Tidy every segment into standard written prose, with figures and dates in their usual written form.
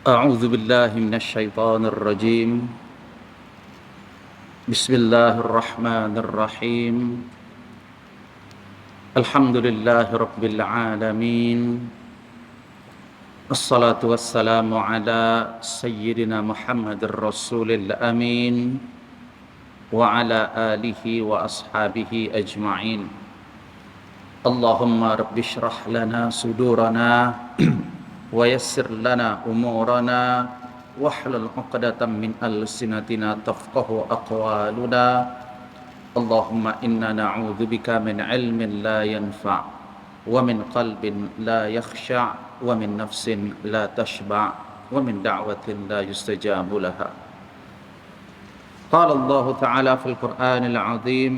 أعوذ بالله من الشيطان الرجيم. بسم الله الرحمن الرحيم. الحمد لله رب العالمين. الصلاة والسلام على سيدنا محمد الرسول الأمين وعلى آله وأصحابه أجمعين. اللهم رب اشرح لنا صدورنا ويسر لنا أمورنا واحلل عقدة من ألسنتنا تفقه أقوالنا. اللهم إنا نعوذ بك من علم لا ينفع ومن قلب لا يخشع ومن نفس لا تشبع ومن دعوة لا يستجاب لها. قال الله تعالى في القرآن العظيم: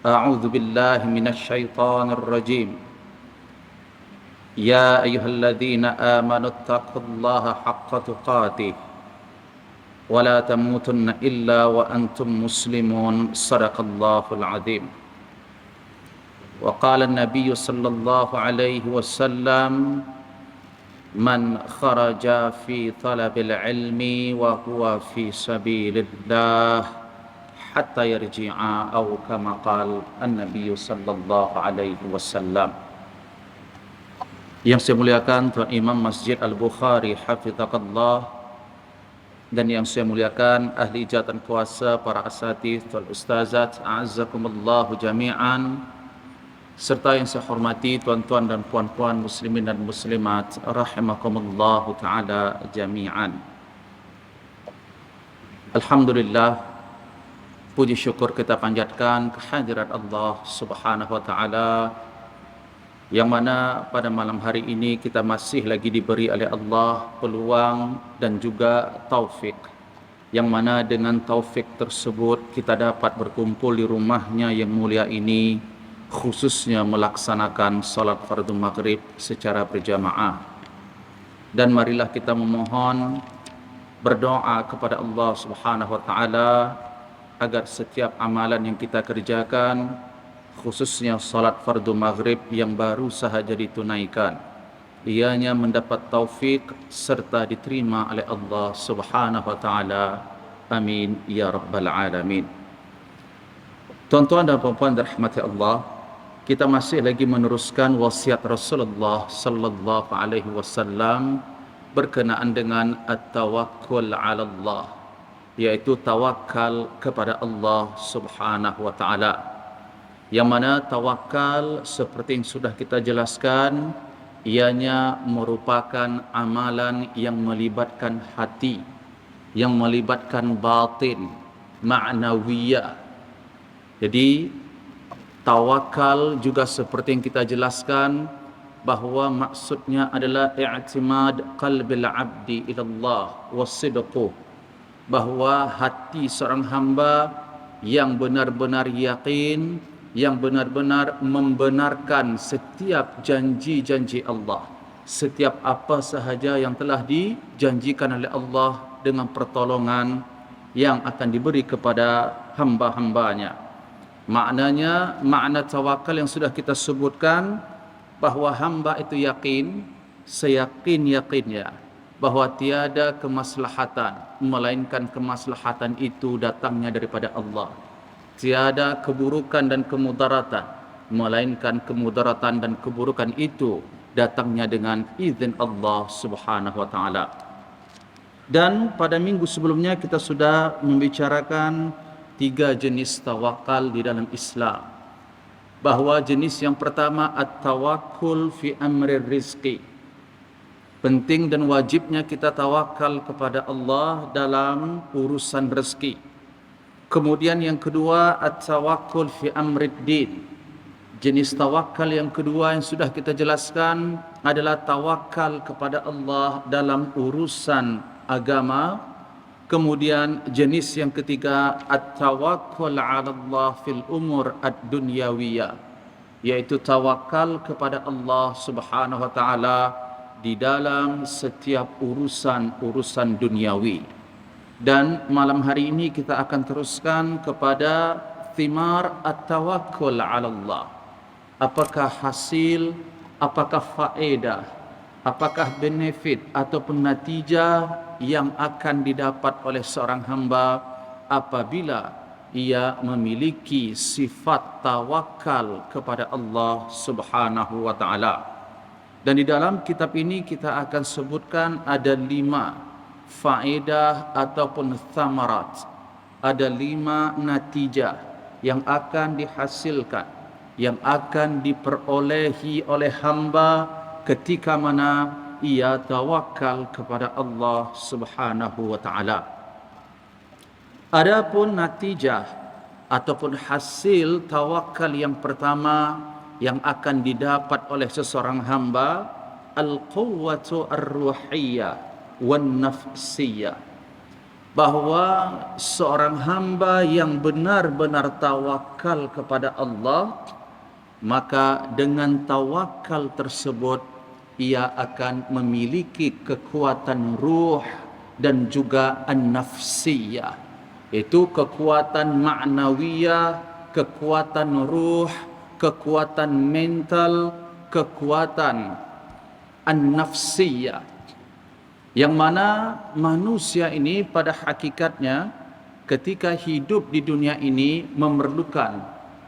أعوذ بالله من الشيطان الرجيم. يا أيها الذين آمنوا اتقوا الله حق تقاته ولا تموتن إلا وأنتم مسلمون. صدق الله العظيم. وقال النبي صلى الله عليه وسلم: من خرج في طلب العلم وهو في سبيل الله حتى يرجع، أو كما قال النبي صلى الله عليه وسلم. Yang saya muliakan Tuan Imam Masjid Al-Bukhari Hafizahullah, dan yang saya muliakan ahli ijazah kuasa, para asatidz, tuan ustazat, a'azzakumullahu jami'an, serta yang saya hormati tuan-tuan dan puan-puan muslimin dan muslimat rahimakumullahu taala jami'an. Alhamdulillah, puji syukur kita panjatkan kehadirat Allah Subhanahu wa taala, yang mana pada malam hari ini kita masih lagi diberi oleh Allah peluang dan juga taufik, yang mana dengan taufik tersebut kita dapat berkumpul di rumahnya yang mulia ini, khususnya melaksanakan salat fardu maghrib secara berjamaah. Dan marilah kita memohon, berdoa kepada Allah Subhanahu wa taala agar setiap amalan yang kita kerjakan, khususnya salat fardu maghrib yang baru sahaja ditunaikan, ianya mendapat taufik serta diterima oleh Allah Subhanahu wa taala. Amin ya rabbal alamin. Tuan-tuan dan puan-puan dirahmati Allah, kita masih lagi meneruskan wasiat Rasulullah sallallahu alaihi wasallam berkenaan dengan at-tawakkul 'ala Allah, yaitu tawakal kepada Allah Subhanahu wa taala. Yang mana tawakal seperti yang sudah kita jelaskan, ianya merupakan amalan yang melibatkan hati, yang melibatkan batin, ma'nawiyah. Jadi tawakal juga seperti yang kita jelaskan, bahawa maksudnya adalah i'timad qalbil abdi ila Allah wasidquh, bahawa hati seorang hamba yang benar-benar yakin, yang benar-benar membenarkan setiap janji-janji Allah, setiap apa sahaja yang telah dijanjikan oleh Allah dengan pertolongan yang akan diberi kepada hamba-hambanya. Maknanya, makna tawakal yang sudah kita sebutkan, bahawa hamba itu yakin, seyakin-yakinnya, bahawa tiada kemaslahatan melainkan kemaslahatan itu datangnya daripada Allah. Tiada keburukan dan kemudaratan melainkan kemudaratan dan keburukan itu datangnya dengan izin Allah Subhanahu wa taala. Dan pada minggu sebelumnya kita sudah membicarakan 3 jenis tawakal di dalam Islam. Bahawa jenis yang pertama at-tawakkul fi amri rizqi. Penting dan wajibnya kita tawakal kepada Allah dalam urusan rezeki. Kemudian yang kedua at-tawakkul fi amrid din. Jenis tawakal yang kedua yang sudah kita jelaskan adalah tawakal kepada Allah dalam urusan agama. Kemudian jenis yang ketiga at-tawakkul 'ala Allah fil umur ad-dunyawiyah, yaitu tawakal kepada Allah Subhanahu wa taala di dalam setiap urusan-urusan duniawi. Dan malam hari ini kita akan teruskan kepada thimar at-tawakkul 'ala Allah. Apakah hasil, apakah faedah apakah benefit ataupun natijah yang akan didapat oleh seorang hamba apabila ia memiliki sifat tawakal kepada Allah Subhanahu wa taala. Dan di dalam kitab ini kita akan sebutkan ada 5 faedah ataupun thamarat. Ada 5 natijah yang akan dihasilkan, yang akan diperolehi oleh hamba ketika mana ia tawakal kepada Allah Subhanahu wa taala. Adapun natijah ataupun hasil tawakal yang pertama yang akan didapat oleh seseorang hamba, al-quwwatu ar-ruhiyyah wan nafsiyah, bahawa seorang hamba yang benar-benar tawakal kepada Allah, maka dengan tawakal tersebut ia akan memiliki kekuatan ruh dan juga an-nafsiyah, itu kekuatan ma'nawiyah, kekuatan ruh, kekuatan mental, kekuatan an-nafsiyah, yang mana manusia ini pada hakikatnya ketika hidup di dunia ini memerlukan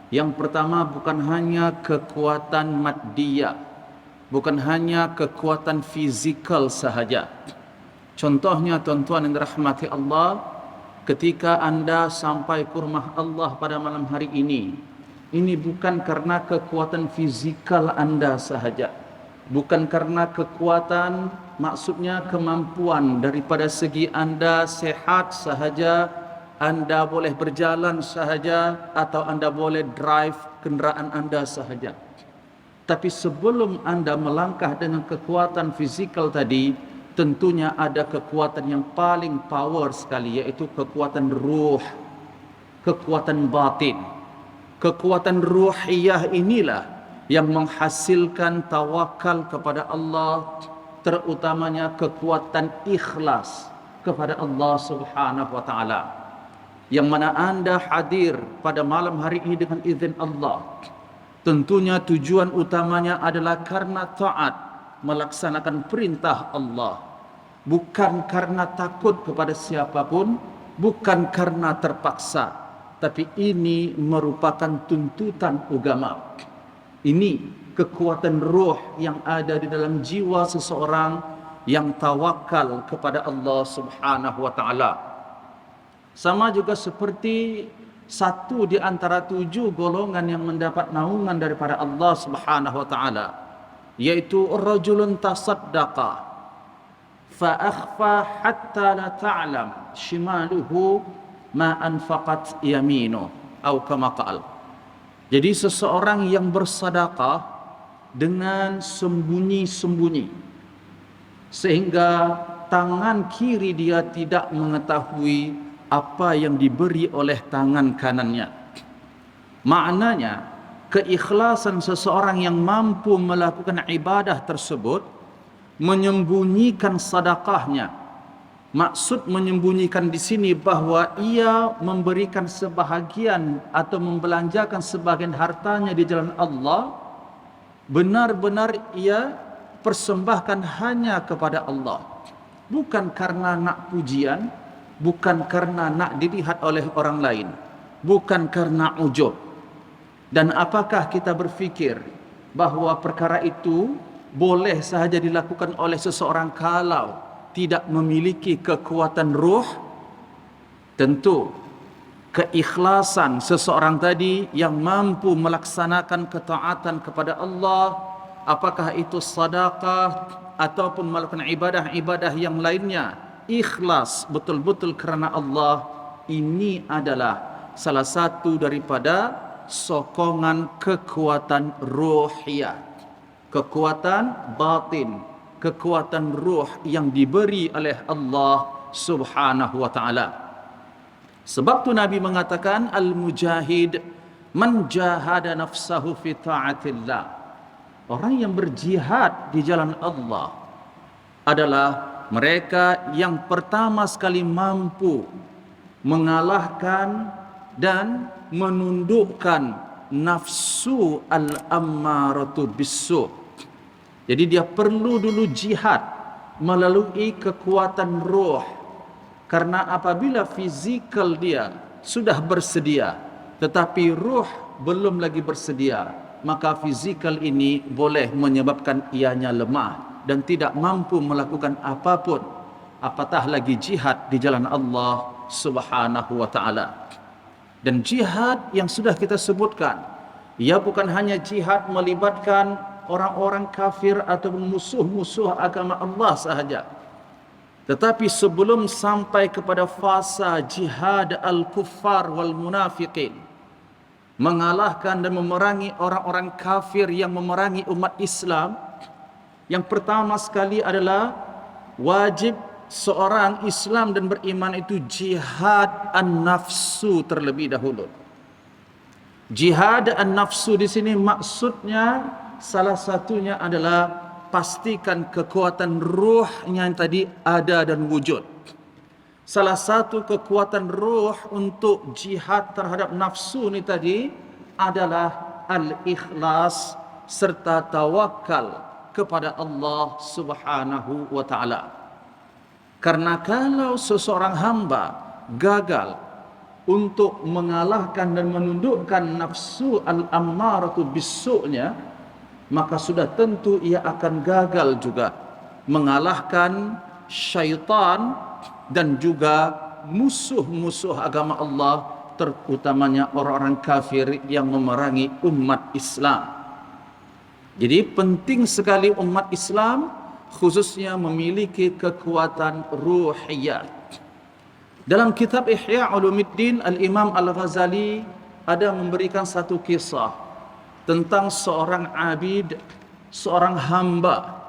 yang pertama bukan hanya kekuatan maddiyah, bukan hanya kekuatan fizikal sahaja. Contohnya tuan-tuan yang dirahmati Allah, ketika anda sampai ke rumah Allah pada malam hari ini bukan karena kekuatan fizikal anda sahaja, bukan karena kekuatan, maksudnya kemampuan daripada segi anda sehat sahaja, anda boleh berjalan sahaja, atau anda boleh drive kenderaan anda sahaja. Tapi sebelum anda melangkah dengan kekuatan fizikal tadi, tentunya ada kekuatan yang paling power sekali, yaitu kekuatan ruh, kekuatan batin. Kekuatan ruhiyah inilah yang menghasilkan tawakal kepada Allah, terutamanya kekuatan ikhlas kepada Allah Subhanahu wa taala. Yang mana anda hadir pada malam hari ini dengan izin Allah, tentunya tujuan utamanya adalah karena taat, melaksanakan perintah Allah, bukan karena takut kepada siapapun, bukan karena terpaksa, tapi ini merupakan tuntutan agama. Ini kekuatan roh yang ada di dalam jiwa seseorang yang tawakal kepada Allah Subhanahu wa taala. Sama juga seperti satu di antara 7 golongan yang mendapat naungan daripada Allah Subhanahu wa taala, yaitu rajulun tasaddaqa fa akhfa hatta la ta'lam shimaluhu ma anfaqat yaminu, atau kama qala. Jadi seseorang yang bersedekah dengan sembunyi-sembunyi, sehingga tangan kiri dia tidak mengetahui apa yang diberi oleh tangan kanannya. Maknanya keikhlasan seseorang yang mampu melakukan ibadah tersebut menyembunyikan sedekahnya. Maksud menyembunyikan di sini bahawa ia memberikan sebahagian atau membelanjakan sebahagian hartanya di jalan Allah, benar-benar ia persembahkan hanya kepada Allah, bukan karena nak pujian, bukan karena nak dilihat oleh orang lain, bukan karena ujub. Dan apakah kita berfikir bahawa perkara itu boleh sahaja dilakukan oleh seseorang kalau tidak memiliki kekuatan ruh? Tentu keikhlasan seseorang tadi yang mampu melaksanakan ketaatan kepada Allah, apakah itu sedekah ataupun melakukan ibadah-ibadah yang lainnya, ikhlas betul-betul kerana Allah, ini adalah salah satu daripada sokongan kekuatan ruhiyah, kekuatan batin, kekuatan ruh yang diberi oleh Allah Subhanahu wa taala. Sebab tu Nabi mengatakan al-mujahid man jahada nafsahu fi ta'atillah. Orang yang berjihad di jalan Allah adalah mereka yang pertama sekali mampu mengalahkan dan menundukkan nafsu al-ammaratu bisu', Jadi dia perlu dulu jihad melalui kekuatan roh. Karena apabila fizikal dia sudah bersedia, tetapi roh belum lagi bersedia, maka fizikal ini boleh menyebabkan ianya lemah dan tidak mampu melakukan apapun, apatah lagi jihad di jalan Allah Subhanahu wa taala. Dan jihad yang sudah kita sebutkan, ia bukan hanya jihad melibatkan orang-orang kafir atau musuh-musuh agama Allah sahaja, tetapi sebelum sampai kepada fasa jihad al-kuffar wal munafiqin, mengalahkan dan memerangi orang-orang kafir yang memerangi umat Islam, yang pertama sekali adalah wajib seorang Islam dan beriman itu jihad an-nafsu terlebih dahulu. Jihad an-nafsu di sini maksudnya salah satunya adalah pastikan kekuatan ruhnya yang tadi ada dan wujud. Salah satu kekuatan ruh untuk jihad terhadap nafsu ni tadi adalah al-ikhlas serta tawakal kepada Allah Subhanahu wa taala. Karena kalau seseorang hamba gagal untuk mengalahkan dan menundukkan nafsu al-ammaratu bis-su'nya, maka sudah tentu ia akan gagal juga mengalahkan syaitan dan juga musuh-musuh agama Allah, terutamanya orang-orang kafir yang memerangi umat Islam. Jadi penting sekali umat Islam khususnya memiliki kekuatan ruhiyah. Dalam kitab Ihya Ulumuddin, Al-Imam Al-Ghazali ada memberikan satu kisah tentang seorang abid, seorang hamba,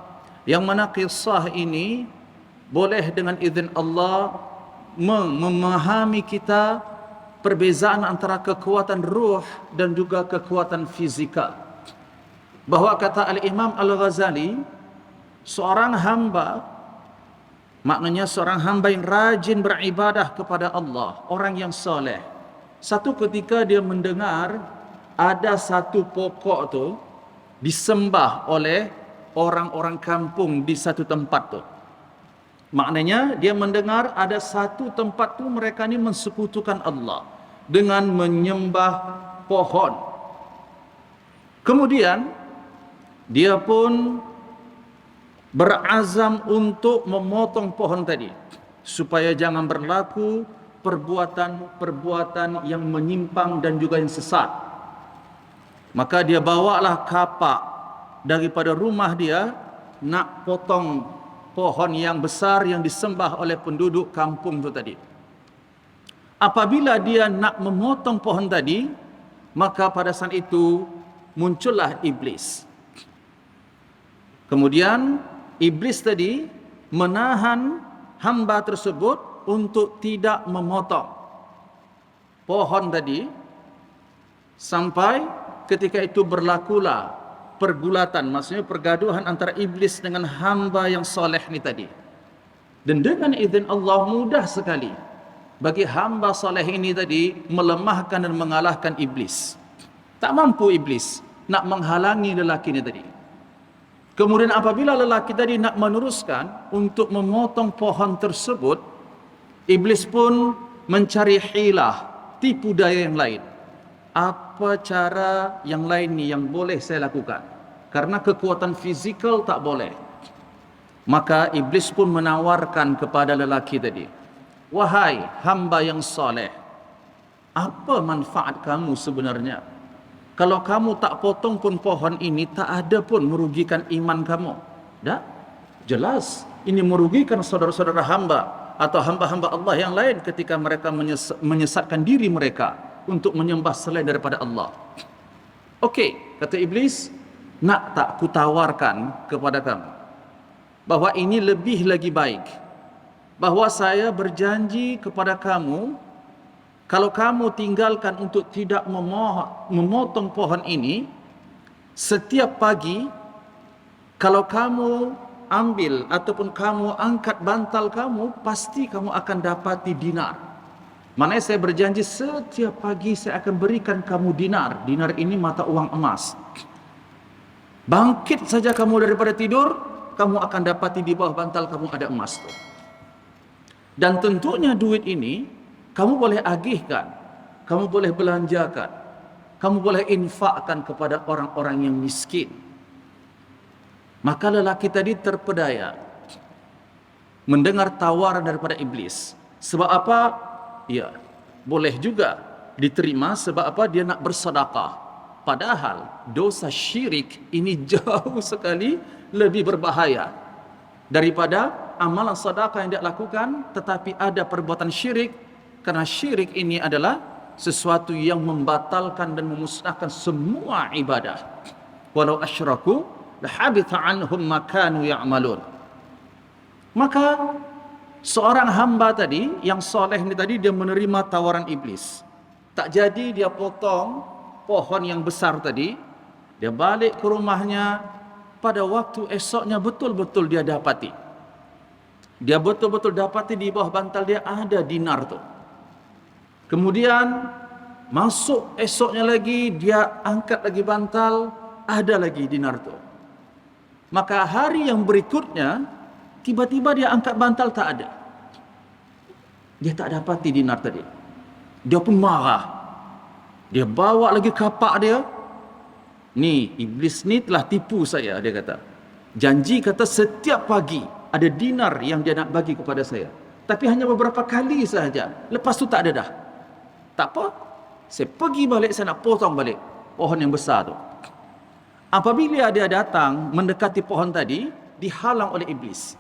yang mana kisah ini boleh dengan izin Allah memahami kita perbezaan antara kekuatan ruh dan juga kekuatan fizikal. Bahwa kata Al-Imam Al-Ghazali, seorang hamba, maknanya seorang hamba yang rajin beribadah kepada Allah, orang yang soleh, satu ketika dia mendengar ada satu pokok tu disembah oleh orang-orang kampung di satu tempat tu. Maknanya dia mendengar ada satu tempat tu mereka ni mensekutukan Allah dengan menyembah pohon. Kemudian dia pun berazam untuk memotong pohon tadi supaya jangan berlaku perbuatan-perbuatan yang menyimpang dan juga yang sesat. Maka dia bawalah kapak daripada rumah dia nak potong pohon yang besar yang disembah oleh penduduk kampung itu tadi. Apabila dia nak memotong pohon tadi, maka pada saat itu muncullah iblis. Kemudian iblis tadi menahan hamba tersebut untuk tidak memotong pohon tadi, sampai ketika itu berlakulah pergulatan, maksudnya pergaduhan antara iblis dengan hamba yang soleh ni tadi. Dan dengan izin Allah mudah sekali bagi hamba soleh ini tadi melemahkan dan mengalahkan iblis. Tak mampu iblis nak menghalangi lelaki ini tadi. Kemudian apabila lelaki tadi nak meneruskan untuk memotong pohon tersebut, iblis pun mencari hilah, tipu daya yang lain. Apa cara yang lain ni yang boleh saya lakukan? Karena kekuatan fizikal tak boleh. Maka iblis pun menawarkan kepada lelaki tadi, wahai hamba yang soleh, apa manfaat kamu sebenarnya? Kalau kamu tak potong pun pohon ini, tak ada pun merugikan iman kamu. Dah? Jelas ini merugikan saudara-saudara hamba atau hamba-hamba Allah yang lain ketika mereka menyesatkan diri mereka untuk menyembah selain daripada Allah. Okey, kata iblis, nak tak kutawarkan kepada kamu bahawa ini lebih lagi baik, bahawa saya berjanji kepada kamu, kalau kamu tinggalkan untuk tidak memotong pohon ini, setiap pagi kalau kamu ambil ataupun kamu angkat bantal kamu, pasti kamu akan dapati dinar. Maknanya saya berjanji setiap pagi saya akan berikan kamu dinar. Dinar ini mata uang emas. Bangkit saja kamu daripada tidur, kamu akan dapati di bawah bantal kamu ada emas tu. Dan tentunya duit ini kamu boleh agihkan, kamu boleh belanjakan, kamu boleh infakkan kepada orang-orang yang miskin. Maka lelaki tadi terpedaya mendengar tawaran daripada iblis. Sebab apa? Ya, boleh juga diterima sebab apa? Dia nak bersedekah. Padahal dosa syirik ini jauh sekali lebih berbahaya daripada amalan sedekah yang dia lakukan, tetapi ada perbuatan syirik, karena syirik ini adalah sesuatu yang membatalkan dan memusnahkan semua ibadah. Walau asyraku lahabita anhum ma kanu ya'malun. Maka seorang hamba tadi yang soleh ini tadi, dia menerima tawaran iblis. Tak jadi dia potong pohon yang besar tadi, dia balik ke rumahnya. Pada waktu esoknya betul-betul dia dapati, di bawah bantal dia ada dinar tu. Kemudian masuk esoknya lagi, dia angkat lagi bantal, ada lagi dinar tu. Maka hari yang berikutnya tiba-tiba dia angkat bantal, tak ada. Dia tak dapati dinar tadi. Dia pun marah. Dia bawa lagi kapak dia. Ni, iblis ni telah tipu saya, dia kata. Janji kata setiap pagi ada dinar yang dia nak bagi kepada saya. Tapi hanya beberapa kali sahaja. Lepas tu tak ada dah. Tak apa. Saya pergi balik, saya nak potong balik pohon yang besar tu. Apabila dia datang mendekati pohon tadi, dihalang oleh iblis.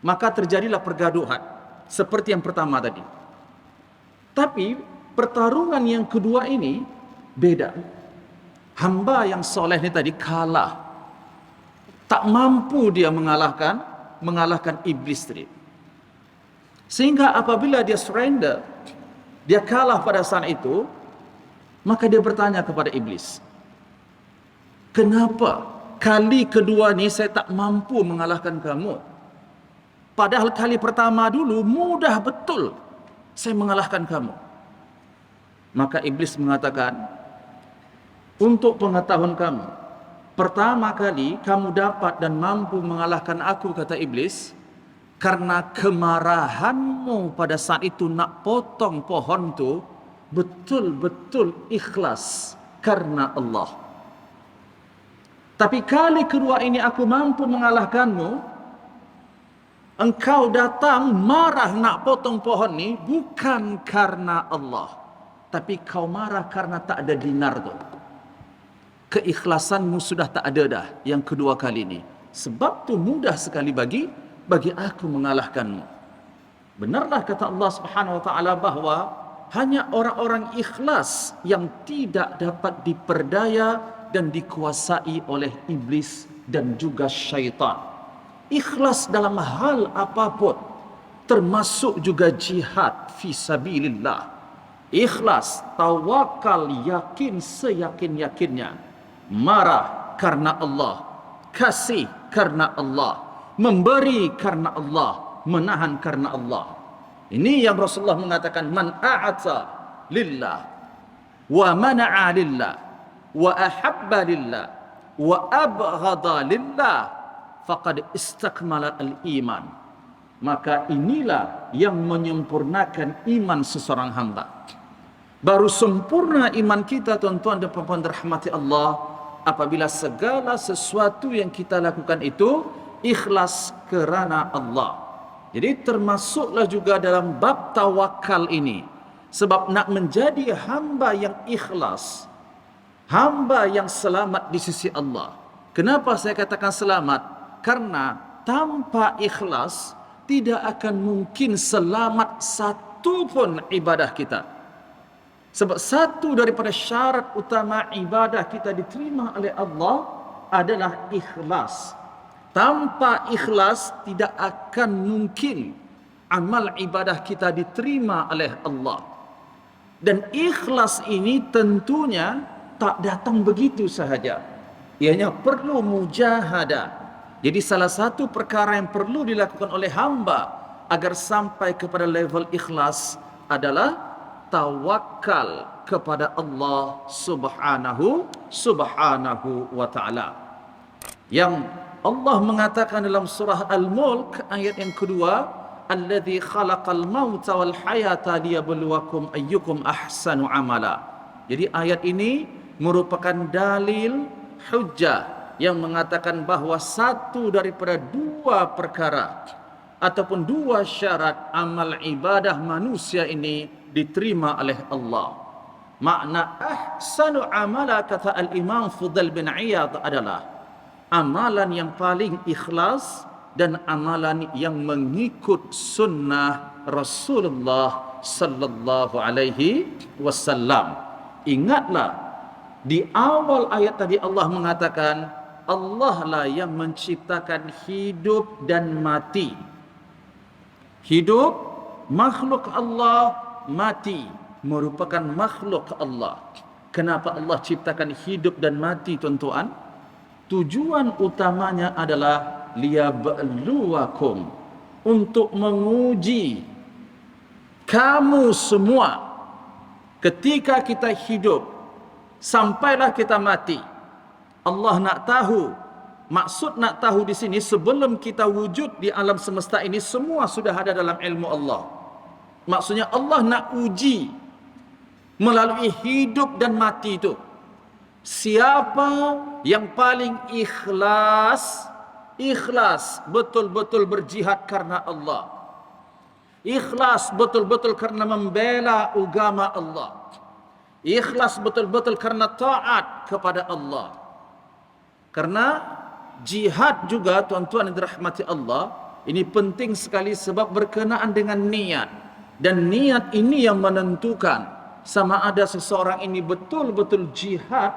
Maka terjadilah pergaduhan. Seperti yang pertama tadi. Tapi pertarungan yang kedua ini beda. Hamba yang soleh ni tadi kalah. Tak mampu dia mengalahkan iblis tadi. Sehingga apabila dia surrender, dia kalah pada saat itu, maka dia bertanya kepada iblis, kenapa kali kedua ni saya tak mampu mengalahkan kamu? Padahal kali pertama dulu mudah betul saya mengalahkan kamu. Maka iblis mengatakan, untuk pengetahuan kamu, pertama kali kamu dapat dan mampu mengalahkan aku, kata iblis, karena kemarahanmu pada saat itu nak potong pohon tu betul-betul ikhlas karena Allah. Tapi kali kedua ini aku mampu mengalahkanmu, engkau datang marah nak potong pohon ni bukan karena Allah, tapi kau marah karena tak ada dinar tu. Keikhlasanmu sudah tak ada dah yang kedua kali ni. Sebab tu mudah sekali bagi aku mengalahkanmu. Benarlah kata Allah Subhanahu wa taala bahawa hanya orang-orang ikhlas yang tidak dapat diperdaya dan dikuasai oleh iblis dan juga syaitan. Ikhlas dalam hal apapun, termasuk juga jihad fi sabilillah. Ikhlas, tawakal, yakin seyakin-yakinnya. Marah karena Allah, kasih karena Allah, memberi karena Allah, menahan karena Allah. Ini yang Rasulullah mengatakan, man a'ata lillah wa mana'a lillah wa ahabba lillah wa abghada lillah faqad istakmala al-iman. Maka inilah yang menyempurnakan iman seseorang hamba. Baru sempurna iman kita, tuan-tuan dan puan-puan dirahmati Allah, apabila segala sesuatu yang kita lakukan itu ikhlas kerana Allah. Jadi termasuklah juga dalam bab tawakal ini. Sebab nak menjadi hamba yang ikhlas, hamba yang selamat di sisi Allah. Kenapa saya katakan selamat? Karena tanpa ikhlas tidak akan mungkin selamat satu pun ibadah kita. Sebab satu daripada syarat utama ibadah kita diterima oleh Allah adalah ikhlas. Tanpa ikhlas tidak akan mungkin amal ibadah kita diterima oleh Allah. Dan ikhlas ini tentunya tak datang begitu sahaja. Ianya perlu mujahadah. Jadi salah satu perkara yang perlu dilakukan oleh hamba agar sampai kepada level ikhlas adalah tawakal kepada Allah subhanahu wa ta'ala. Yang Allah mengatakan dalam surah Al-Mulk ayat yang kedua, alladzi khalaqal mauta wal hayata liyabluwakum ayyukum ahsanu amala. Jadi ayat ini merupakan dalil hujjah yang mengatakan bahawa satu daripada dua perkara ataupun dua syarat amal ibadah manusia ini diterima oleh Allah. Makna ahsanu amala, kata Al-Imam Fudail bin Iyad, adalah amalan yang paling ikhlas dan amalan yang mengikut sunnah Rasulullah sallallahu alaihi wasallam. Ingatlah, di awal ayat tadi Allah mengatakan Allah lah yang menciptakan hidup dan mati. Hidup makhluk Allah, mati merupakan makhluk Allah. Kenapa Allah ciptakan hidup dan mati, tuan-tuan? Tujuan utamanya adalah liyabluwakum, untuk menguji kamu semua. Ketika kita hidup sampailah kita mati, Allah nak tahu, maksud nak tahu di sini, sebelum kita wujud di alam semesta ini semua sudah ada dalam ilmu Allah. Maksudnya Allah nak uji melalui hidup dan mati itu, siapa yang paling ikhlas betul-betul berjihad karena Allah, ikhlas betul-betul karena membela agama Allah, ikhlas betul-betul karena taat kepada Allah. Karena jihad juga, tuan-tuan yang dirahmati Allah, ini penting sekali sebab berkenaan dengan niat. Dan niat ini yang menentukan sama ada seseorang ini betul-betul jihad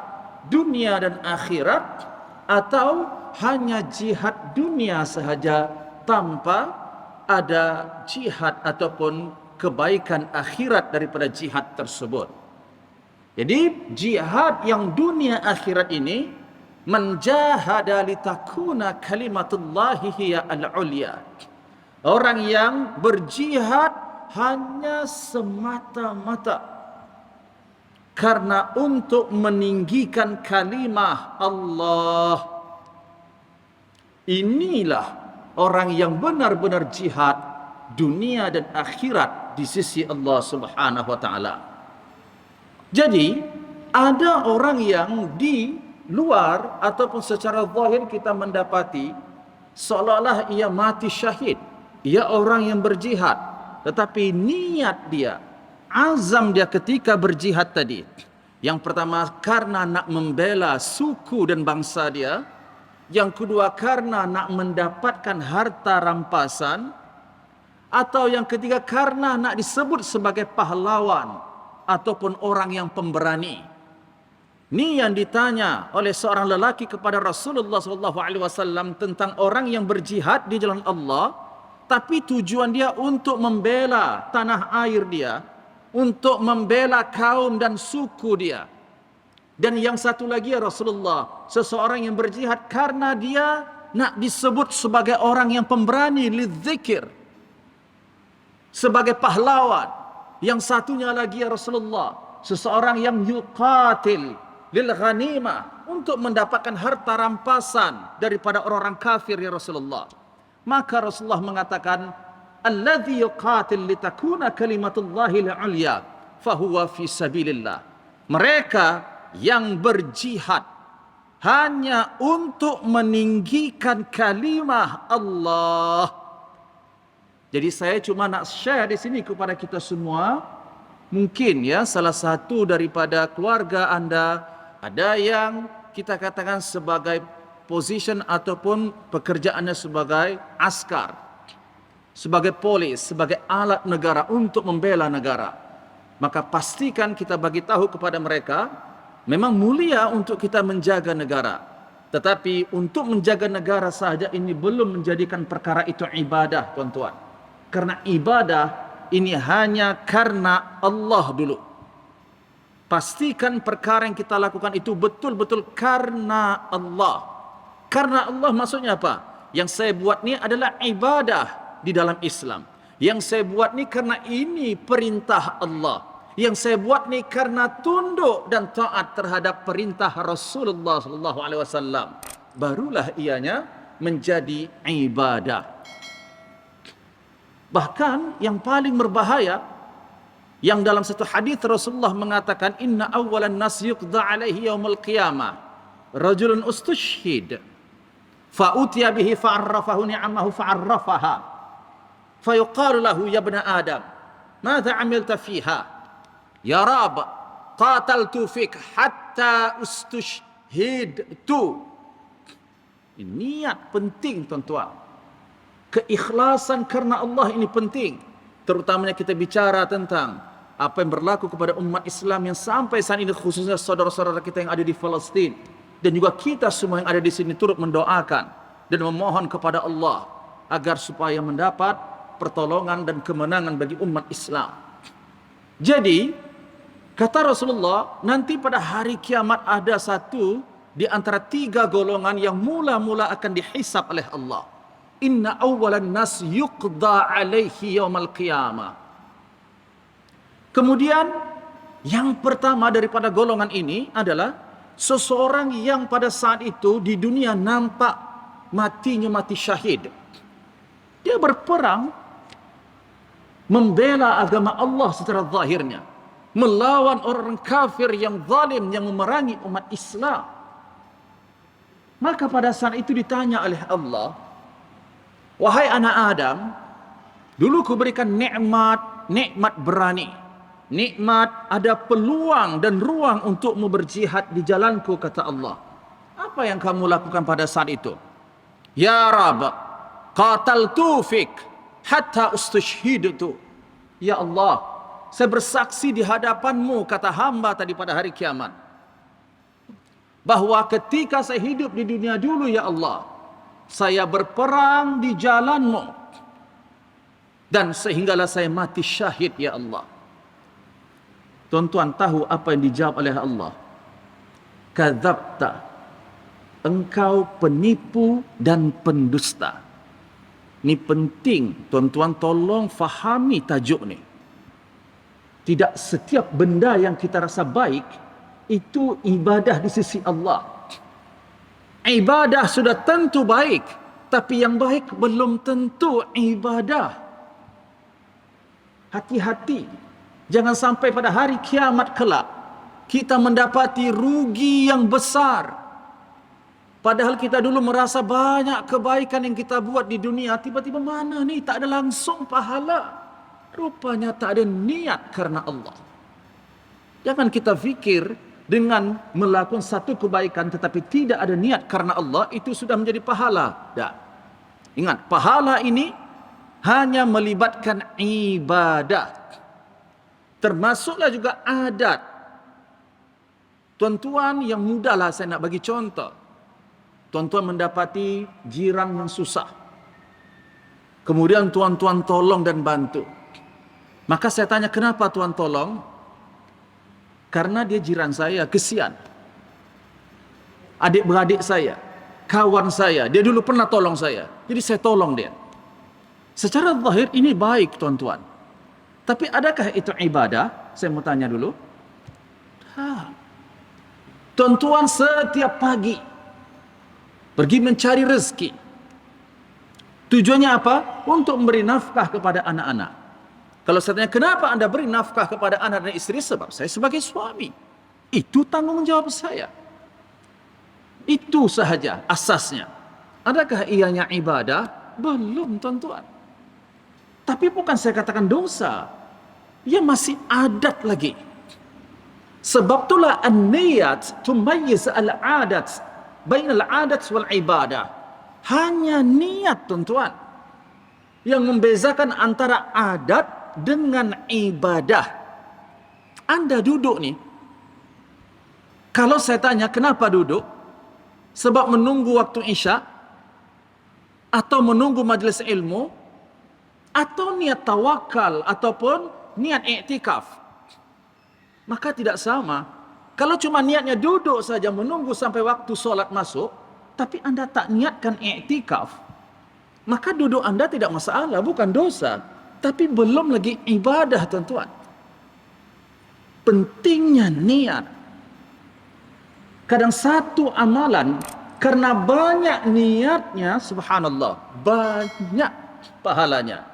dunia dan akhirat, atau hanya jihad dunia sahaja tanpa ada jihad ataupun kebaikan akhirat daripada jihad tersebut. Jadi jihad yang dunia akhirat ini, man jahada litakuna kalimatullahi hiya al-ulya, orang yang berjihad hanya semata-mata karena untuk meninggikan kalimah Allah. Inilah orang yang benar-benar jihad dunia dan akhirat di sisi Allah Subhanahu wa taala. Jadi ada orang yang di luar ataupun secara zahir kita mendapati seolah-olah ia mati syahid, ia orang yang berjihad, tetapi niat dia, azam dia ketika berjihad tadi, yang pertama karena nak membela suku dan bangsa dia, yang kedua karena nak mendapatkan harta rampasan, atau yang ketiga karena nak disebut sebagai pahlawan ataupun orang yang pemberani. Ini yang ditanya oleh seorang lelaki kepada Rasulullah SAW tentang orang yang berjihad di jalan Allah, tapi tujuan dia untuk membela tanah air dia, untuk membela kaum dan suku dia. Dan yang satu lagi ya Rasulullah, seseorang yang berjihad karena dia nak disebut sebagai orang yang pemberani, lidzikir, sebagai pahlawan. Yang satunya lagi ya Rasulullah, seseorang yang yuqatil lil ghanimah, untuk mendapatkan harta rampasan daripada orang-orang kafir ya Rasulullah. Maka Rasulullah mengatakan, alladzi yuqatil litakuna kalimatullahi al-ulya fahuwa fi sabilillah. Mereka yang berjihad hanya untuk meninggikan kalimah Allah. Jadi saya cuma nak share di sini kepada kita semua. Mungkin ya salah satu daripada keluarga anda ada yang kita katakan sebagai position ataupun pekerjaannya sebagai askar, sebagai polis, sebagai alat negara untuk membela negara. Maka pastikan kita bagi tahu kepada mereka, memang mulia untuk kita menjaga negara. Tetapi untuk menjaga negara sahaja ini belum menjadikan perkara itu ibadah, tuan-tuan. Karena ibadah ini hanya karena Allah dulu. Pastikan perkara yang kita lakukan itu betul-betul karena Allah. Karena Allah maksudnya apa? Yang saya buat ni adalah ibadah di dalam Islam. Yang saya buat ni karena ini perintah Allah. Yang saya buat ni karena tunduk dan taat terhadap perintah Rasulullah sallallahu alaihi wasallam. barulah ianya menjadi ibadah. Bahkan yang paling berbahaya, yang dalam satu hadis Rasulullah mengatakan, inna awwalan nas yuqda alaihi yaumil qiyamah rajulun ustushhid fa utiya bihi fa'arrafahu ni'amahu fa'arrafaha fayuqalu lahu ya ibna adam madza amilta fiha ya rab qataltu fik hatta ustushhidtu. Niat penting tuan-tuan, keikhlasan karena Allah ini penting. Terutamanya kita bicara tentang apa yang berlaku kepada umat Islam yang sampai saat ini, khususnya saudara-saudara kita yang ada di Palestin, dan juga kita semua yang ada di sini turut mendoakan dan memohon kepada Allah agar supaya mendapat pertolongan dan kemenangan bagi umat Islam. Jadi kata Rasulullah, nanti pada hari kiamat ada satu di antara 3 golongan yang mula-mula akan dihisab oleh Allah. Inna awwalan nas yuqda alaihi yaumal qiyamah. Kemudian yang pertama daripada golongan ini adalah seseorang yang pada saat itu di dunia nampak matinya mati syahid. Dia berperang membela agama Allah secara zahirnya, melawan orang kafir yang zalim yang memerangi umat Islam. Maka pada saat itu ditanya oleh Allah, wahai anak Adam, dulu kuberikan nikmat berani, nikmat ada peluang dan ruang untukmu berjihad di jalanku, kata Allah. Apa yang kamu lakukan pada saat itu? Ya Rabb, qataltu fik hatta ustushhidtu. Ya Allah, saya bersaksi di hadapanmu, kata hamba tadi pada hari kiamat, bahwa ketika saya hidup di dunia dulu, ya Allah, saya berperang di jalanmu, dan sehinggalah saya mati syahid, ya Allah. Tuan-tuan tahu apa yang dijawab oleh Allah? Kadzabta, engkau penipu dan pendusta. Ini penting, tuan-tuan tolong fahami tajuk ni. Tidak setiap benda yang kita rasa baik itu ibadah di sisi Allah. Ibadah sudah tentu baik, tapi yang baik belum tentu ibadah. Hati-hati. Jangan sampai pada hari kiamat kelak kita mendapati rugi yang besar. Padahal kita dulu merasa banyak kebaikan yang kita buat di dunia, tiba-tiba mana nih tak ada langsung pahala. Rupanya tak ada niat karena Allah. Jangan kita fikir dengan melakukan satu kebaikan tetapi tidak ada niat karena Allah itu sudah menjadi pahala. Tak. Ingat, pahala ini hanya melibatkan ibadah. Termasuklah juga adat. Tuan-tuan yang mudahlah saya nak bagi contoh. Tuan-tuan mendapati jiran yang susah. Kemudian tuan-tuan tolong dan bantu. Maka saya tanya, kenapa tuan tolong? Karena dia jiran saya, kesian. Adik-beradik saya, kawan saya, dia dulu pernah tolong saya. Jadi saya tolong dia. Secara zahir ini baik tuan-tuan. Tapi adakah itu ibadah? Saya mau tanya dulu. Tuan-tuan setiap pagi pergi mencari rezeki. Tujuannya apa? Untuk memberi nafkah kepada anak-anak. Kalau saya tanya, kenapa anda beri nafkah kepada anak dan istri? Sebab saya sebagai suami. Itu tanggung jawab saya. Itu sahaja asasnya. Adakah ianya ibadah? Belum tuan-tuan. Tapi bukan saya katakan dosa. Ia masih adat lagi. Sebab itulah an-niyat tumayyiz al-adat bainal adat wal ibadah. Hanya niat tuan-tuan yang membezakan antara adat dengan ibadah. Anda duduk ni, kalau saya tanya kenapa duduk? Sebab menunggu waktu Isya, atau menunggu majlis ilmu, atau niat tawakal, ataupun niat iktikaf, maka tidak sama. Kalau cuma niatnya duduk saja menunggu sampai waktu solat masuk, tapi anda tak niatkan iktikaf, maka duduk anda tidak masalah, bukan dosa, tapi belum lagi ibadah tuan-tuan. Pentingnya niat. Kadang satu amalan Karena banyak niatnya, subhanallah, banyak pahalanya.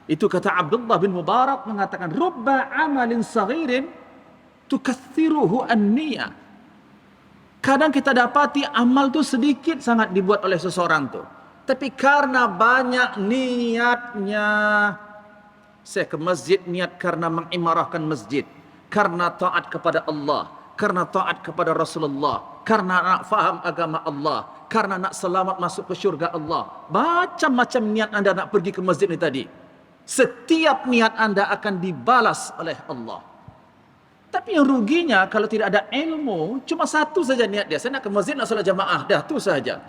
Itu kata Abdullah bin Mubarak mengatakan, rubba amalin saghirin tukatsiruhu an-niyah. Kadang kita dapati amal tu sedikit sangat dibuat oleh seseorang tu, tapi karena banyak niatnya, saya ke masjid niat karena mengimarahkan masjid, karena taat kepada Allah, karena taat kepada Rasulullah, karena nak faham agama Allah, karena nak selamat masuk ke syurga Allah. Macam-macam niat anda nak pergi ke masjid ni tadi, setiap niat anda akan dibalas oleh Allah. Tapi yang ruginya kalau tidak ada ilmu, cuma satu saja niat dia, saya nak ke masjid nak solat jamaah, dah tu sahaja.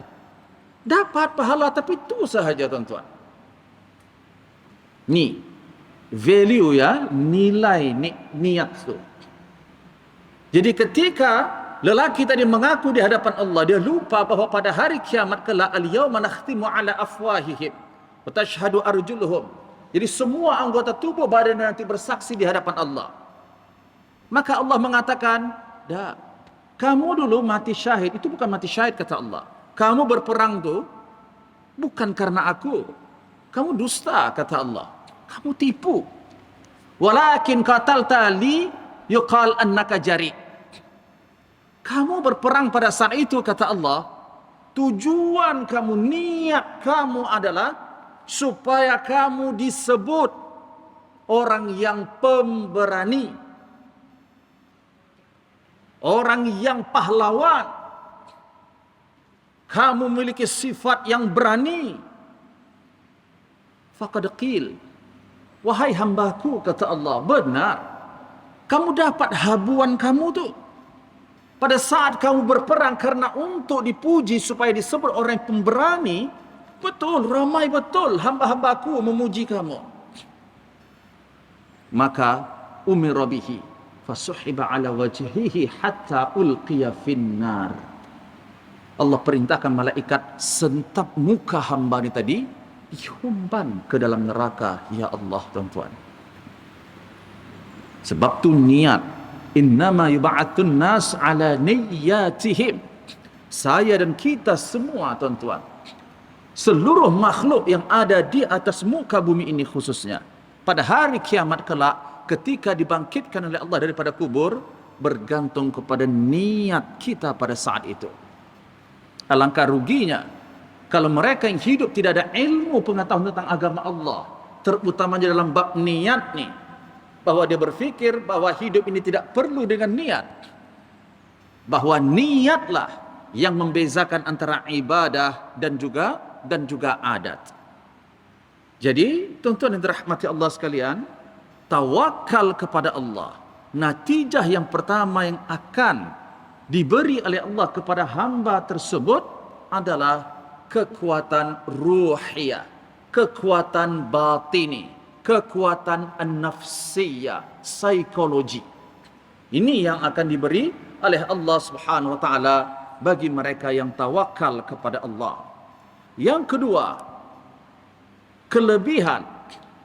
Dapat pahala tapi tu sahaja tuan-tuan. Ni value ya, nilai niat tu. Jadi ketika lelaki tadi mengaku di hadapan Allah, dia lupa bahawa pada hari kiamat kelak, al-yawma nakhtimu ala afwahihim wa tashhadu arjuluhum. Jadi semua anggota tubuh badan nanti bersaksi di hadapan Allah. Maka Allah mengatakan, dah, kamu dulu mati syahid, itu bukan mati syahid kata Allah. Kamu berperang tu bukan karena aku. Kamu dusta kata Allah. Kamu tipu. Walakin qatalta li yuqal annaka jari. Kamu berperang pada saat itu kata Allah, tujuan kamu, niat kamu adalah supaya kamu disebut orang yang pemberani, orang yang pahlawan. Kamu memiliki sifat yang berani. Faqad qil, wahai hambaku kata Allah, benar. Kamu dapat habuan kamu tu pada saat kamu berperang karena untuk dipuji supaya disebut orang yang pemberani. Betul, ramai betul hamba-hambaku memuji kamu. Maka umira bihi fasuhiba ala wajhihi hatta ulqiya finnar. Allah perintahkan malaikat sentap muka hamba ni tadi, dihumban ke dalam neraka. Ya Allah tuan-tuan. Sebab tu niat, innama yub'atsun nas ala niyyatihim. Saya dan kita semua tuan-tuan, seluruh makhluk yang ada di atas muka bumi ini khususnya, pada hari kiamat kelak ketika dibangkitkan oleh Allah daripada kubur, bergantung kepada niat kita pada saat itu. Alangkah ruginya kalau mereka yang hidup tidak ada ilmu pengetahuan tentang agama Allah, terutamanya dalam bab niat ni, bahwa dia berfikir bahwa hidup ini tidak perlu dengan niat, bahwa niatlah yang membezakan antara ibadah dan juga adat. Jadi tuan-tuan yang dirahmati Allah sekalian, tawakal kepada Allah, natijah yang pertama yang akan diberi oleh Allah kepada hamba tersebut adalah kekuatan ruhiyah, kekuatan batini, kekuatan an-nafsiyah, psikologi. Ini yang akan diberi oleh Allah Subhanahu wa taala bagi mereka yang tawakal kepada Allah. Yang kedua, kelebihan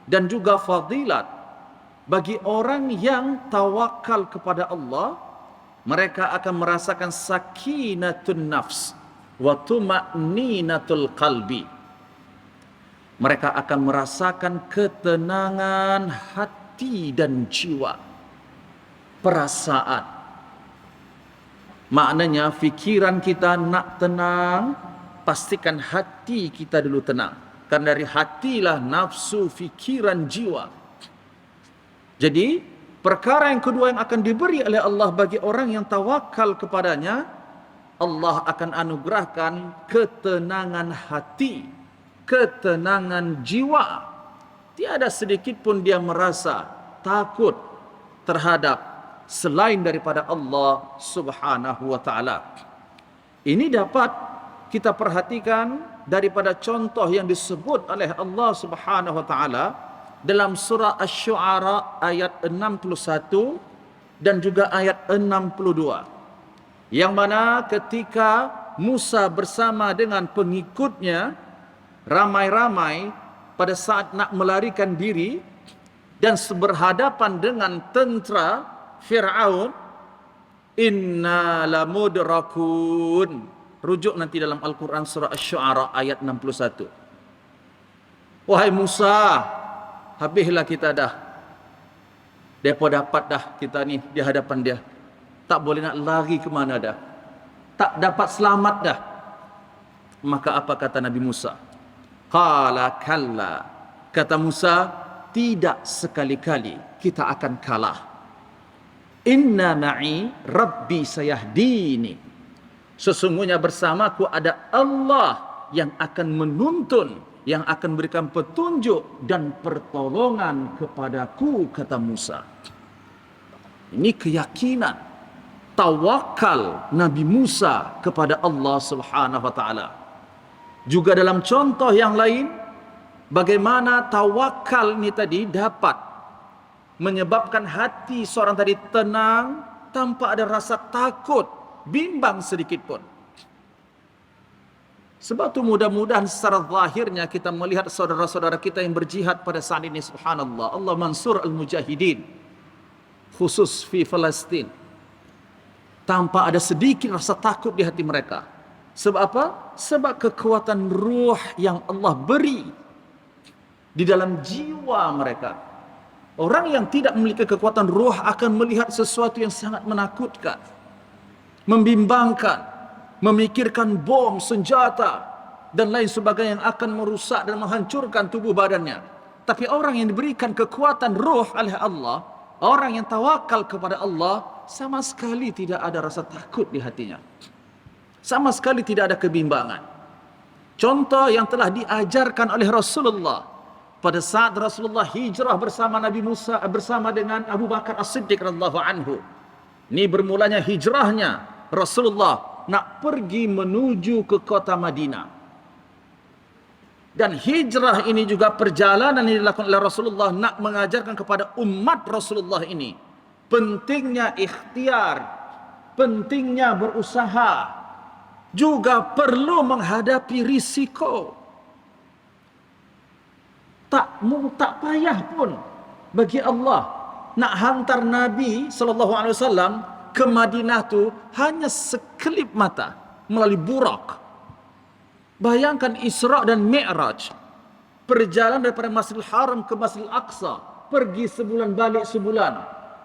dan juga fadilat bagi orang yang tawakal kepada Allah, mereka akan merasakan sakinatun nafs wa tuma'ninatul qalbi. Mereka akan merasakan ketenangan hati dan jiwa, perasaan. Maknanya fikiran kita nak tenang, pastikan hati kita dulu tenang. Karena dari hatilah nafsu, fikiran, jiwa. Jadi perkara yang kedua yang akan diberi oleh Allah bagi orang yang tawakal kepadanya, Allah akan anugerahkan ketenangan hati, ketenangan jiwa. Tiada sedikit pun dia merasa takut terhadap selain daripada Allah Subhanahu wa taala. Ini dapat kita perhatikan daripada contoh yang disebut oleh Allah Subhanahu wa taala dalam surah Asy-Syu'ara ayat 61 dan juga ayat 62. Yang mana ketika Musa bersama dengan pengikutnya ramai-ramai pada saat nak melarikan diri dan berhadapan dengan tentera Fir'aun, inna lamudrakun, Rujuk nanti dalam Al-Quran surah Asy-Syu'ara ayat 61. Wahai Musa, habislah kita dah. Depa dapat dah kita ni di hadapan dia. Tak boleh nak lari ke mana dah. Tak dapat selamat dah. Maka apa kata Nabi Musa? Qala kalla. Kata Musa, tidak sekali-kali kita akan kalah. Inna ma'i rabbi sayahdini. Sesungguhnya bersamaku ada Allah yang akan menuntun, yang akan berikan petunjuk dan pertolongan kepadaku, kata Musa. Ini keyakinan, tawakal Nabi Musa kepada Allah Subhanahu wa taala. Juga dalam contoh yang lain, bagaimana tawakal ni tadi dapat menyebabkan hati seorang tadi tenang tanpa ada rasa takut, bimbang sedikit pun. Sebab itu mudah-mudahan secara zahirnya kita melihat saudara-saudara kita yang berjihad pada saat ini, subhanallah, Allah mansur al-mujahidin, khusus di Palestin, tanpa ada sedikit rasa takut di hati mereka. Sebab apa? Sebab kekuatan ruh yang Allah beri di dalam jiwa mereka. Orang yang tidak memiliki kekuatan ruh akan melihat sesuatu yang sangat menakutkan, membimbangkan, memikirkan bom, senjata dan lain sebagainya yang akan merusak dan menghancurkan tubuh badannya. Tapi orang yang diberikan kekuatan ruh oleh Allah, orang yang tawakal kepada Allah, sama sekali tidak ada rasa takut di hatinya. Sama sekali tidak ada kebimbangan. Contoh yang telah diajarkan oleh Rasulullah pada saat Rasulullah hijrah bersama Nabi Musa, bersama dengan Abu Bakar As-Siddiq radhiyallahu anhu. Ini bermulanya hijrahnya Rasulullah nak pergi menuju ke kota Madinah. Dan hijrah ini juga perjalanan yang dilakukan oleh Rasulullah nak mengajarkan kepada umat Rasulullah ini pentingnya ikhtiar, pentingnya berusaha, juga perlu menghadapi risiko. Tak payah pun bagi Allah nak hantar Nabi SAW ke Madinah tu hanya sekelip mata melalui Burak. Bayangkan Isra dan Mi'raj, perjalanan daripada Masjidil Haram ke Masjidil Aqsa, pergi sebulan balik sebulan.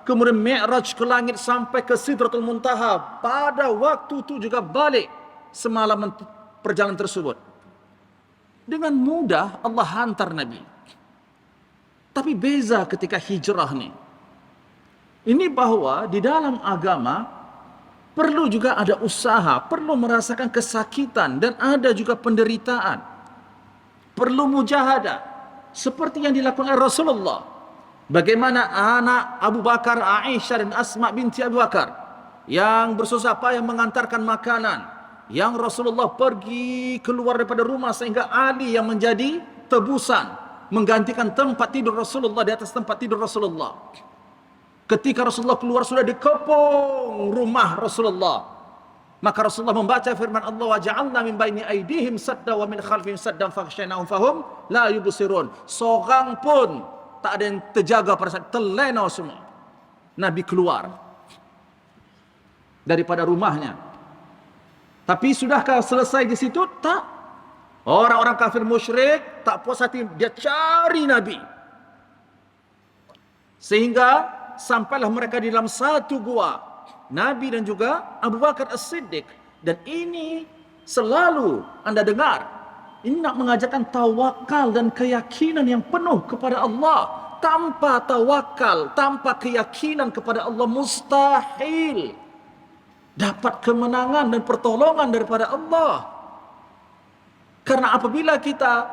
Kemudian Mi'raj ke langit sampai ke Sidratul Muntaha, pada waktu itu juga balik semalaman perjalanan tersebut. Dengan mudah Allah hantar Nabi. Tapi beza ketika hijrah ni. Ini bahawa di dalam agama perlu juga ada usaha, perlu merasakan kesakitan dan ada juga penderitaan. Perlu mujahadah seperti yang dilakukan oleh Rasulullah. Bagaimana anak Abu Bakar, Aisyah dan Asma binti Abu Bakar yang bersusah payah mengantarkan makanan, yang Rasulullah pergi keluar daripada rumah sehingga Ali yang menjadi tebusan, menggantikan tempat tidur Rasulullah di atas tempat tidur Rasulullah. Ketika Rasulullah keluar sudah dikepung rumah Rasulullah, maka Rasulullah membaca firman Allah, wa ja'alna min baini aydihim sadda wa min khalfihim saddan fakhshaynahum fahum la yubsirun. Seorang pun tak ada yang terjaga pada saat terlena semua. Nabi keluar daripada rumahnya. Tapi sudahkah selesai di situ? Tak. Orang-orang kafir musyrik tak puas hati, dia cari Nabi. Sehingga sampailah mereka di dalam satu gua, Nabi dan juga Abu Bakar As-Siddiq. Dan ini selalu anda dengar, ini nak mengajarkan tawakal dan keyakinan yang penuh kepada Allah. Tanpa tawakal, tanpa keyakinan kepada Allah, mustahil dapat kemenangan dan pertolongan daripada Allah. Karena apabila kita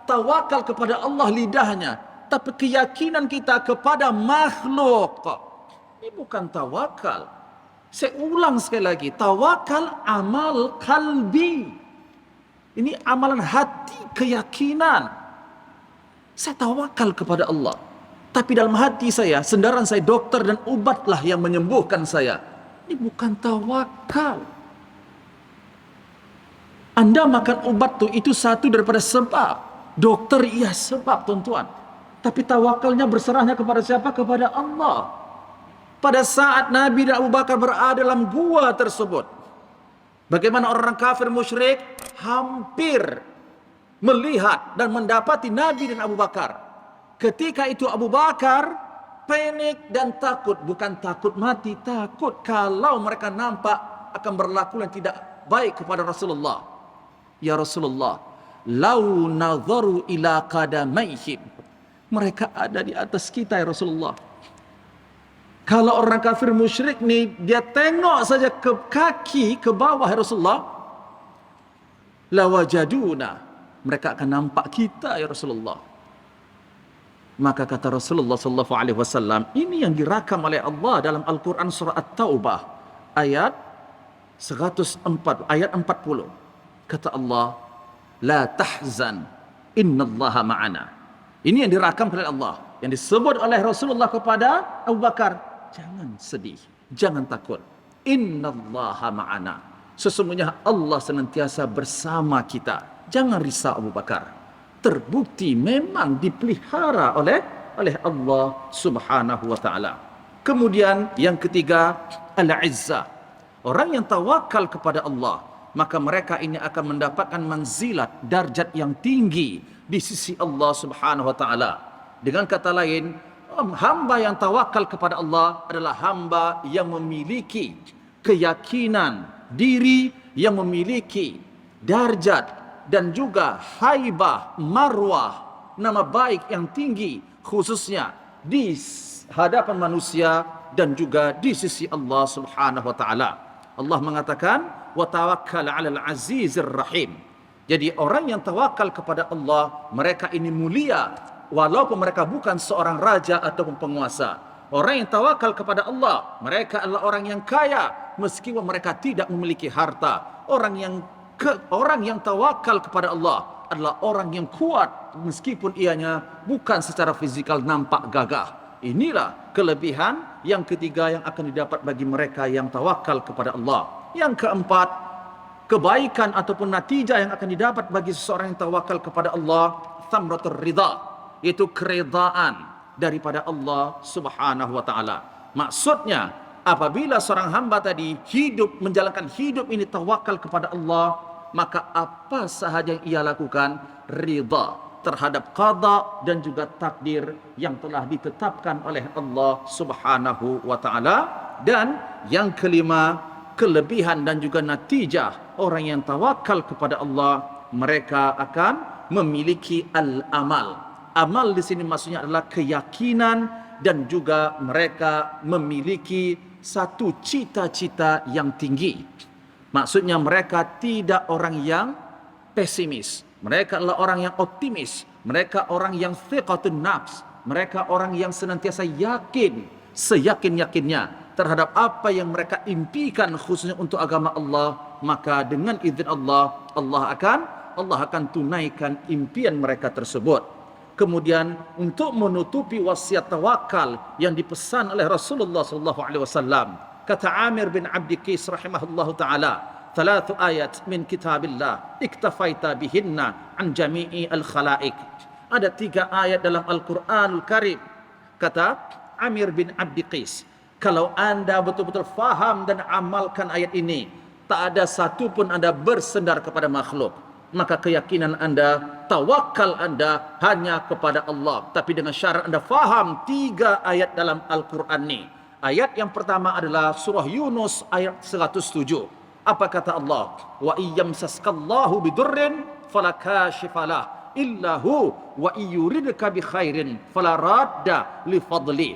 tawakal kepada Allah lidahnya, tapi keyakinan kita kepada makhluk, ini bukan tawakal. Saya ulang sekali lagi, tawakal amal kalbi. Ini amalan hati, keyakinan. Saya tawakal kepada Allah, tapi dalam hati saya, sendaran saya, dokter dan ubatlah yang menyembuhkan saya. Ini bukan tawakal. Anda makan ubat itu satu daripada sebab. Dokter iya sebab, tuan-tuan. Tapi tawakalnya berserahnya kepada siapa? Kepada Allah. Pada saat Nabi dan Abu Bakar berada dalam gua tersebut, Bagaimana orang kafir musyrik hampir melihat dan mendapati Nabi dan Abu Bakar. Ketika itu Abu Bakar panik dan takut. Bukan takut mati, takut kalau mereka nampak akan berlaku yang tidak baik kepada Rasulullah. Ya Rasulullah, lau nadharu ila qadamaihim, mereka ada di atas kita ya Rasulullah. Kalau orang kafir musyrik ni, dia tengok saja ke kaki, ke bawah ya Rasulullah, lawajaduna, mereka akan nampak kita ya Rasulullah. Maka kata Rasulullah sallallahu alaihi wasallam, ini yang dirakam oleh Allah dalam Al-Quran surah At-Taubah ayat 104 ayat 40. Kata Allah, la tahzan innallaha ma'ana. Ini yang dirakam oleh Allah, yang disebut oleh Rasulullah kepada Abu Bakar, jangan sedih, jangan takut. Innallaha ma'ana. Sesungguhnya Allah senantiasa bersama kita. Jangan risau Abu Bakar. Terbukti memang dipelihara oleh Allah Subhanahu wa taala. Kemudian yang ketiga, al-izzah. Orang yang tawakal kepada Allah, maka mereka ini akan mendapatkan manzilat, darjat yang tinggi di sisi Allah Subhanahu wa taala. Dengan kata lain, hamba yang tawakal kepada Allah adalah hamba yang memiliki keyakinan diri, yang memiliki darjat dan juga haibah, marwah, nama baik yang tinggi, khususnya di hadapan manusia dan juga di sisi Allah Subhanahu wa taala. Allah mengatakan, wa tawakkal 'alal 'azizir rahim. Jadi orang yang tawakal kepada Allah, mereka ini mulia walaupun mereka bukan seorang raja ataupun penguasa. Orang yang tawakal kepada Allah, mereka adalah orang yang kaya meskipun mereka tidak memiliki harta. Orang yang tawakal kepada Allah adalah orang yang kuat meskipun ianya bukan secara fizikal nampak gagah. Inilah kelebihan yang ketiga yang akan didapat bagi mereka yang tawakal kepada Allah. Yang keempat, kebaikan ataupun natijah yang akan didapat bagi seseorang yang tawakal kepada Allah, thamratur ridha, yaitu keredaan daripada Allah Subhanahu wa taala. Maksudnya, apabila seorang hamba tadi hidup, menjalankan hidup ini tawakal kepada Allah, maka apa sahaja yang ia lakukan ridha terhadap qada dan juga takdir yang telah ditetapkan oleh Allah Subhanahu wa taala. Dan yang kelima, kelebihan dan juga natijah orang yang tawakal kepada Allah, mereka akan memiliki al-amal. Amal di sini maksudnya adalah keyakinan dan juga mereka memiliki satu cita-cita yang tinggi. Maksudnya mereka tidak orang yang pesimis. Mereka adalah orang yang optimis. Mereka orang yang thiqatun nafs. Mereka orang yang senantiasa yakin, seyakin-yakinnya terhadap apa yang mereka impikan khususnya untuk agama Allah. Maka dengan izin Allah, Allah akan tunaikan impian mereka tersebut. Kemudian untuk menutupi wasiat tawakal yang dipesan oleh Rasulullah sallallahu alaihi wasallam, kata Amir bin Abdi Qais rahimahullahu taala, "Thalathu ayat min kitabillah iktafaita bihinna an jami'i al-khalaiq." Ada 3 ayat dalam Al-Qur'anul Karim, kata Amir bin Abdi Qais, kalau anda betul-betul faham dan amalkan ayat ini, tak ada satu pun anda bersendar kepada makhluk, maka keyakinan anda, tawakal anda hanya kepada Allah. Tapi dengan syarat anda faham 3 ayat dalam Al-Quran ni. Ayat yang pertama adalah surah Yunus ayat 107. Apa kata Allah? Wa iyyamsaskallahu bidurrin fala kashifalah illahu wa iyuridka bi khairin fala radda li fadli.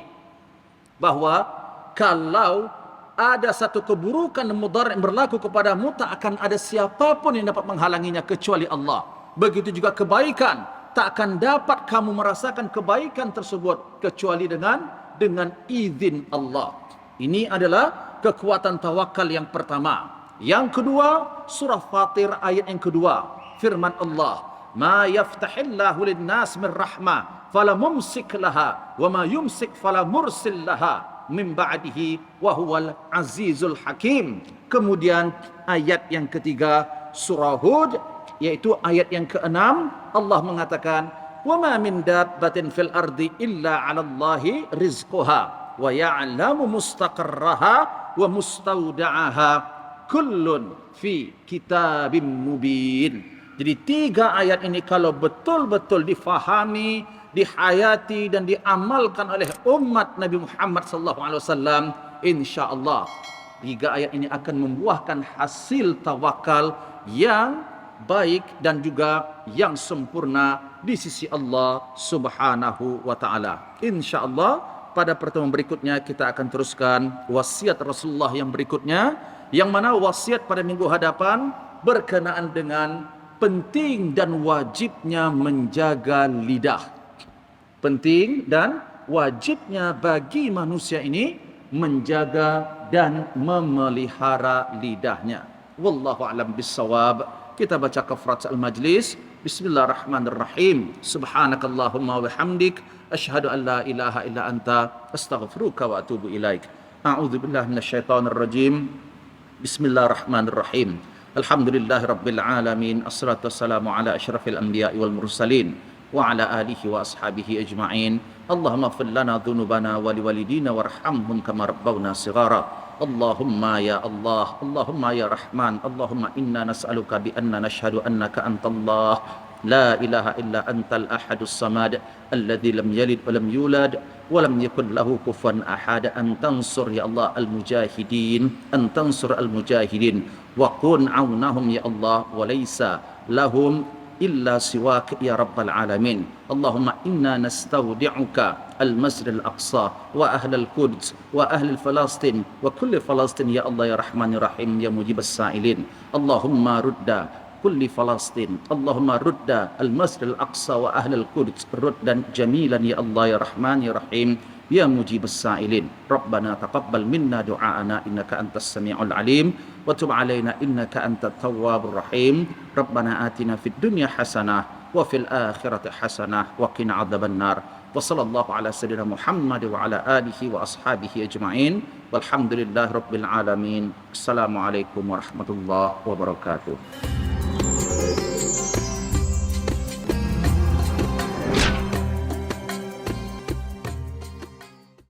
Bahwa kalau ada satu keburukan dan mudarat yang berlaku kepadamu, tak akan ada siapapun yang dapat menghalanginya kecuali Allah. Begitu juga kebaikan, tak akan dapat kamu merasakan kebaikan tersebut kecuali dengan izin Allah. Ini adalah kekuatan tawakal yang pertama. Yang kedua, surah Fatir ayat yang kedua, firman Allah, ma yaftahillahu lin-nas min rahmah fala mumsik laha wa ma yumsik fala mursil laha min ba'dihi wa huwal azizul hakim. Kemudian ayat yang ketiga surah Hud, yaitu ayat yang ke-6, Allah mengatakan, wa ma min dabbatin fil ardi illa 'ala Allahi rizquha wa ya'lamu mustaqarraha wa mustawda'aha. kullun fi kitabim mubin. Jadi 3 ayat ini kalau betul-betul difahami, dihayati dan diamalkan oleh umat Nabi Muhammad sallallahu alaihi wasallam, insya-Allah 3 ayat ini akan membuahkan hasil tawakal yang baik dan juga yang sempurna di sisi Allah Subhanahu wa taala. Insya-Allah pada pertemuan berikutnya kita akan teruskan wasiat Rasulullah yang berikutnya, yang mana wasiat pada minggu hadapan berkenaan dengan penting dan wajibnya menjaga lidah. Penting dan wajibnya bagi manusia ini menjaga dan memelihara lidahnya. Wallahu a'lam bissawab. Kita baca kafarat al-majlis. Bismillahirrahmanirrahim. Subhanakallahumma wa bihamdik asyhadu an la ilaha illa anta astaghfiruka wa atubu ilaik. A'udzu billahi minasyaitonir rajim. Bismillahirrahmanirrahim. Alhamdulillahi rabbil alamin. Assalatu wassalamu ala asyrafil anbiya'i wal mursalin wa ala alihi wa ashabihi ajma'in. Allahumma ighfir lana dhunubana wa liwalidina warhamhum kama rabbawna shighara. Allahumma ya Allah, Allahumma ya Rahman, Allahumma inna nas'aluka bi anna nashhadu annaka antallah la ilaha illa antal ahadus samad alladzi lam yalid wa lam yulad wa lam yakul lahu kufuwan ahad. An tansur ya Allah al-mujahidin, an tansur al-mujahidin wa kun aunahum ya Allah wa laysa lahum illa siwak ya rabbal alamin. Allahumma inna nastaudi'uka al-masjid al-aqsa wa ahli al-quds wa ahli Falastin wa kulli Falastin ya Allah ya Rahman ya Rahim ya mujib as-sa'ilin. Allahumma rudda kulli Falastin, Allahumma rudda al-masjid al-aqsa wa ahli al-quds ruddan jamilan ya Allah ya Rahman ya Rahim ya mujib as-sa'ilin. Rabbana taqabbal minna du'aana innaka antas sami'ul alim wa tub 'alaina innaka antat tawwabur rahim. Rabbana atina fid dunya hasanah wa fil akhirati hasanah wa qina adzabannar. Wa sallallahu ala sayyidina Muhammad wa ala alihi wa ashabihi ajma'in. Walhamdulillahirabbil alamin. Assalamualaikum warahmatullahi wabarakatuh.